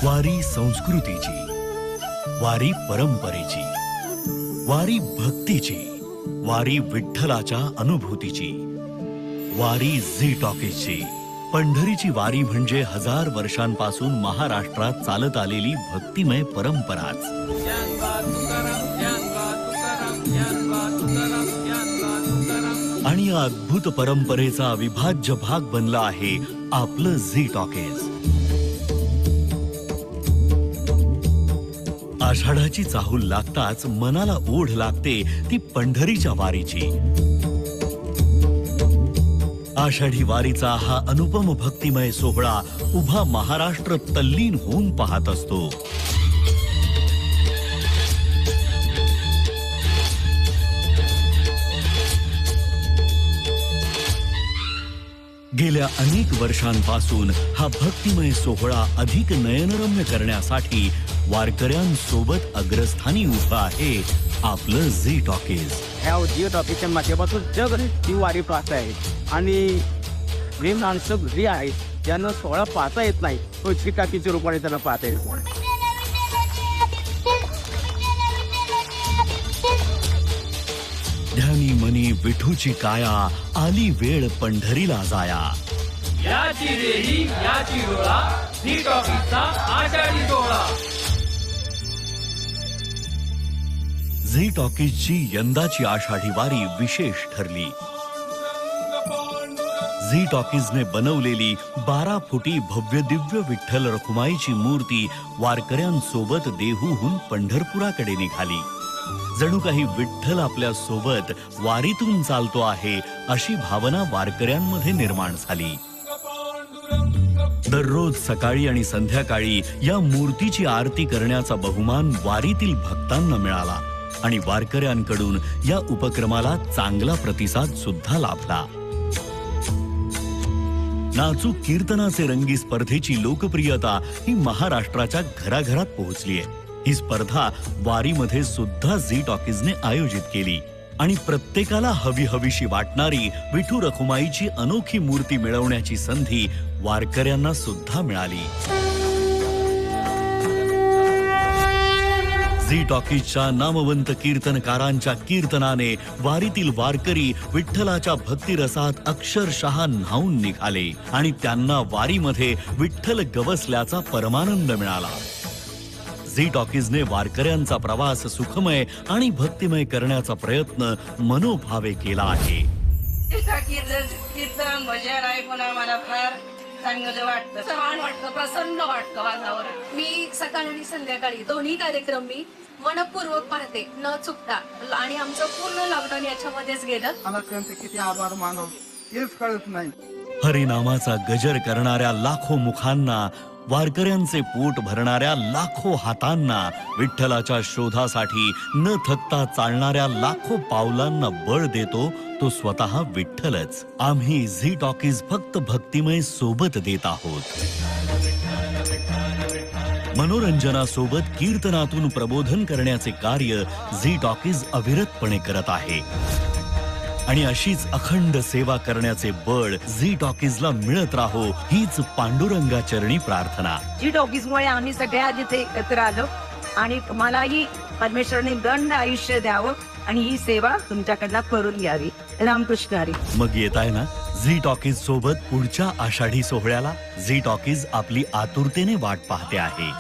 वारी संस्कृतीची, वारी परंपरेची, वारी भक्तीची, वारी विठ्ठलाच्या अनुभूतीची, वारी झी टॉकीजची. पंढरीची वारी म्हणजे 1000 वर्षांपासून महाराष्ट्रात चालत आलेली भक्तिमय परंपराच. आणि या अद्भुत परंपरेचा अविभाज्य भाग बनला आहे आपलं झी टॉकीज. आषाढाची चाहूल लागताच मनाला ओढ लागते ती पंढरीच्या वारीची. आषाढी वारीचा हा अनुपम भक्तिमय सोहळा उभा महाराष्ट्र तल्लीन होऊन पाहत असतो. गेल्या अनेक वर्षांपासून हा भक्तिमय सोहळा अधिक नयनरम्य करण्यासाठी वारकऱ्यांसोबत अग्रस्थानी उभं आहे आपलं झी टॉकीज. ह्या झी टॉकीजच्या माध्यमातून जग ती वारी पाहत आहे आणि जे माणसं घरी आहेत ज्यांना सोहळा पाहता येत नाही तो झी टॉकीजच्या रूपाने त्यांना पाहता येईल. ध्यानी मनी विठूची काया, आली वेळ पंढरीला जाया. याची रेही याची डोळा, झी टॉकीजचा आषाढी सोहळा. झी टॉकीजची यंदाची आषाढी वारी विशेष ठरली. झी टॉकीजने बनवलेली 12 फुटी भव्य दिव्य विठ्ठल रखुमाईची मूर्ती वारकऱ्यांसोबत देहूहून पंढरपुराकडे निघाली. जणू काही विठ्ठल आपल्या सोबत वारीतून चालतो आहे अशी भावना वारकऱ्यांमध्ये निर्माण झाली. दररोज सकाळी आणि संध्याकाळी या मूर्तीची आरती करण्याचा बहुमान वारीतील भक्तांना मिळाला आणि वारकऱ्यांकडून या उपक्रमाला चांगला प्रतिसाद सुद्धा लाभला. नाचूक कीर्तनाचे रंगी स्पर्धेची लोकप्रियता ही महाराष्ट्राच्या घराघरात पोहोचली आहे. ही स्पर्धा वारीमध्ये सुद्धा झी टॉकीजने आयोजित केली आणि प्रत्येकाला हवी हवीशी वाटणारी विठू रखुमाईची अनोखी मूर्ती मिळवण्याची संधी वारकऱ्यांना सुद्धा मिळाली. झी टॉकीजच्या नामवंत कीर्तनकारांच्या कीर्तनाने वारीतील वारकरी विठ्ठलाच्या भक्तिरसात अक्षरशः न्हाऊन निघाले आणि त्यांना वारीमध्ये विठ्ठल गवसल्याचा परमानंद मिळाला. झी टॉकीजने वारकऱ्यांचा प्रवास सुखमय आणि भक्तिमय करण्याचा प्रयत्न मनोभावे केला आहे. कीर्तन भजन ऐकून आम्हाला फार चांगलं वाटतं, छान वाटतं, प्रसन्न वाटतं वातावरण. मी सकाळ आणि संध्याकाळी दोन्ही कार्यक्रम मी मनपूर्वक पाहते न चुकता आणि आमचं पूर्ण लॉकडाऊन याच्यामध्येच गेलं. मला त्यांचे किती आभार मानव हेच कळत नाही. हरिनामाचा गजर करणाऱ्या लाखो मुखांना, वारकऱ्यांचे पोट भरणाऱ्या लाखो हातांना, विठ्ठलाच्या शोधासाठी न थकता चालणाऱ्या लाखो पावलांना बळ देतो तो स्वतः विठ्ठलच. आम्ही झी टॉकीज फक्त भक्तिमय सोबत देत आहोत. मनोरंजनासोबत कीर्तनातून प्रबोधन करण्याचे कार्य झी टॉकीज अविरतपणे करत आहे आणि अशीच अखंड सेवा करण्याचे बळ झी टॉकीजला मिळत राहो हीच पांडुरंगा चरणी प्रार्थना. झी टॉकीजमुळे आम्ही सगळ्या तिथे एकत्र आलो आणि तुम्हालाही परमेश्वराने दंड आयुष्य द्यावं आणि ही सेवा तुमच्याकडनं करून घ्यावी. रामकृष्ण हरी. मग येत आहे ना झी टॉकीज सोबत पुढच्या आषाढी सोहळ्याला. झी टॉकीज आपली आतुरतेने वाट पाहते आहे.